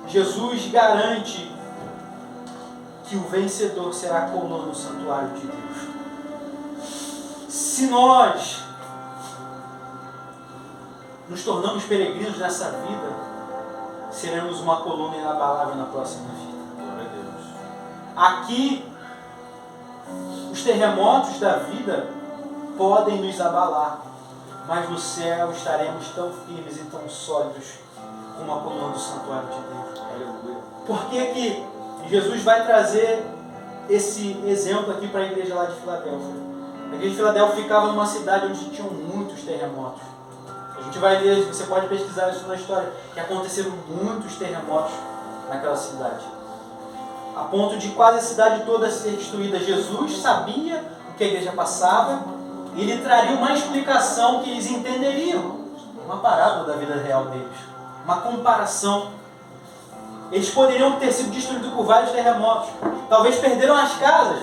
Jesus garante que o vencedor será a coluna no santuário de Deus. Se nós nos tornamos peregrinos nessa vida, seremos uma coluna inabalável na próxima vida. Glória a Deus. Aqui, os terremotos da vida podem nos abalar, mas no céu estaremos tão firmes e tão sólidos como a coluna do santuário de Deus. Aleluia. Por que que Jesus vai trazer esse exemplo aqui para a igreja lá de Filadélfia? A igreja de Filadélfia ficava numa cidade onde tinham muitos terremotos. A gente vai ler, você pode pesquisar isso na história, que aconteceram muitos terremotos naquela cidade, a ponto de quase a cidade toda ser destruída. Jesus sabia o que a igreja passava e ele traria uma explicação que eles entenderiam, uma parábola da vida real deles, uma comparação. Eles poderiam ter sido destruídos por vários terremotos, talvez perderam as casas,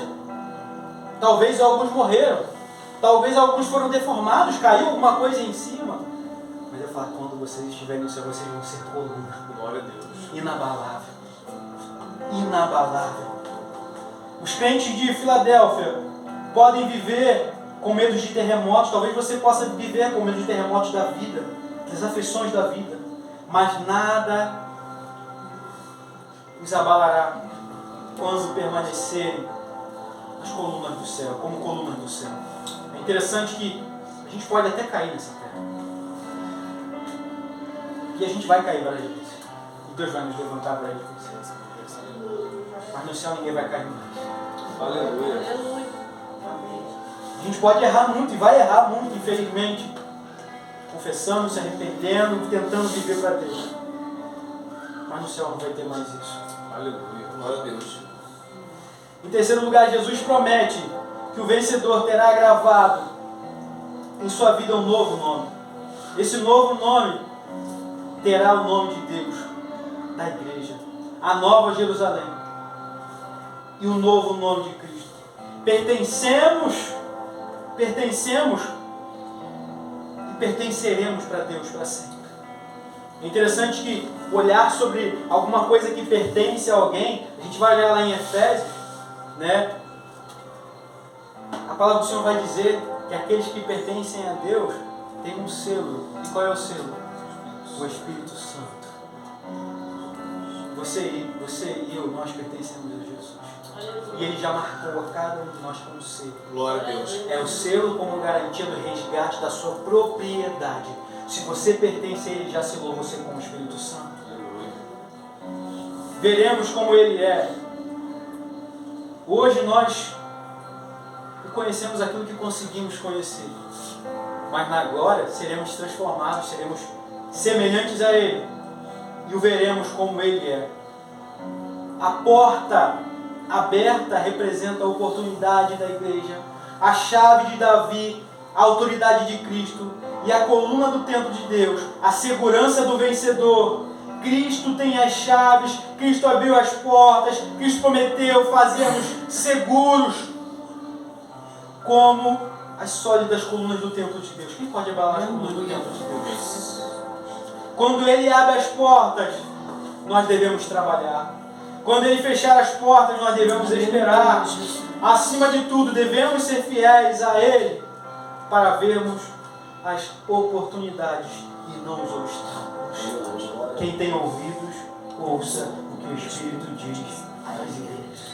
talvez alguns morreram, talvez alguns foram deformados, caiu alguma coisa em cima. Mas eu falo, quando vocês estiverem no céu, vocês vão ser coluna. Glória a Deus. Inabalável. Inabalável. Os crentes de Filadélfia podem viver com medo de terremotos. Talvez você possa viver com medo de terremotos da vida, das aflições da vida. Mas nada os abalará quando permanecerem as colunas do céu, como colunas do céu. É interessante que gente pode até cair nessa terra. E a gente vai cair várias vezes. E Deus vai nos levantar várias vezes. Mas no céu ninguém vai cair mais. Aleluia. A gente pode errar muito e vai errar muito, infelizmente. Confessando, se arrependendo, tentando viver para Deus. Mas no céu não vai ter mais isso. Aleluia. Glória a Deus. Em terceiro lugar, Jesus promete que o vencedor terá gravado em sua vida um novo nome. Esse novo nome terá o nome de Deus, da igreja, a Nova Jerusalém e o novo nome de Cristo. Pertencemos e pertenceremos para Deus para sempre. É interessante que olhar sobre alguma coisa que pertence a alguém, a gente vai olhar lá em Efésios, né? A palavra do Senhor vai dizer que aqueles que pertencem a Deus têm um selo. E qual é o selo? O Espírito Santo. Você e eu, nós pertencemos a Jesus. E Ele já marcou cada um de nós como selo. Glória a Deus. É o selo como garantia do resgate da sua propriedade. Se você pertence a Ele, já selou você com o Espírito Santo. Aleluia. Veremos como Ele é. Hoje nós conhecemos aquilo que conseguimos conhecer. Mas na glória seremos transformados, seremos semelhantes a Ele. E o veremos como Ele é. A porta aberta representa a oportunidade da igreja. A chave de Davi, a autoridade de Cristo. E a coluna do templo de Deus, a segurança do vencedor. Cristo tem as chaves, Cristo abriu as portas, Cristo prometeu fazermos seguros como as sólidas colunas do templo de Deus. Quem pode abalar as colunas do templo de Deus? Quando Ele abre as portas, nós devemos trabalhar. Quando Ele fechar as portas, nós devemos esperar. Acima de tudo, devemos ser fiéis a Ele para vermos as oportunidades e não os obstáculos. Quem tem ouvidos, ouça o que o Espírito diz às igrejas.